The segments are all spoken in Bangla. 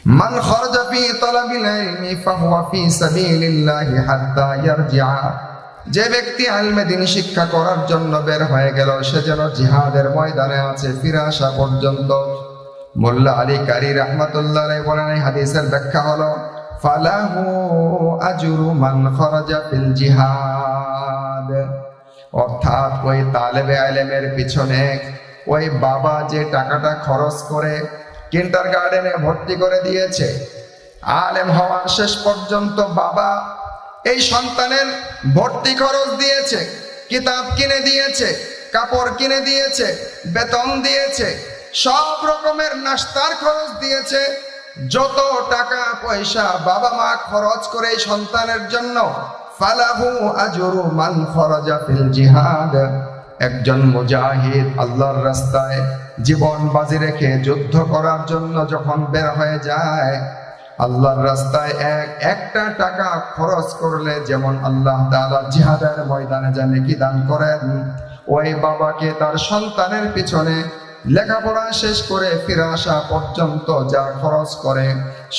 মান খরজা ফি তালাবিল ইলমি ফাহুয়া ফি সাবিলিল্লাহি হাত্তা ইয়ারজিআ, যে ব্যক্তি ইলমে দ্বীন শিক্ষা করার জন্য বের হয়ে গেল সে যেন জিহাদের ময়দানে আছে ফিরে আসা পর্যন্ত। মোল্লা আলী কারি রাহমাতুল্লাহ আলাইহি বলেন, এই হাদিসের ব্যাখ্যা হলো ফালাহু আজরু মান খরজা ফিল জিহাদ, অর্থাৎ ওই তালেবে ইলমের পিছনে ওই বাবা যে টাকাটা খরচ করে কিন্ডারগার্টেনে ভর্তি করে দিয়েছে, আলেম হওয়ার শেষ পর্যন্ত বাবা এই সন্তানের ভর্তি খরচ দিয়েছে, কিতাব কিনে দিয়েছে, কাপড় কিনে দিয়েছে, বেতন দিয়েছে, সব রকমের নাস্তার খরচ দিয়েছে। যত টাকা পয়সা বাবা মা খরচ করে এই সন্তানের জন্য, ফালাহু আজরু মান খরজা ফিল জিহাদ, একজন মুজাহিদ আল্লাহর রাস্তায় জীবন বাজি রেখে যুদ্ধ করার জন্য যখন বের হয়ে যায়, আল্লাহর রাস্তায় একটা টাকা খরচ করলে যেমন আল্লাহ তাআলা জিহাদের ময়দানে যা নেকি দান করেন, ওই বাবাকে তার সন্তানের পিছনে লেখাপড়া শেষ করে ফিরে আসা পর্যন্ত যা খরচ করে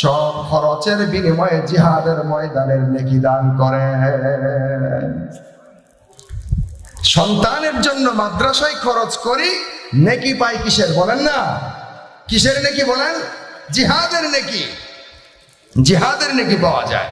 সব খরচের বিনিময়ে জিহাদের ময়দানের নেকি দান করে। সন্তানের জন্য মাদ্রাসায় খরচ করি, নেকি পাই কিসের বলেন না? কিসের নেকি বলেন? জিহাদের নেকি, জিহাদের নেকি পাওয়া যায়।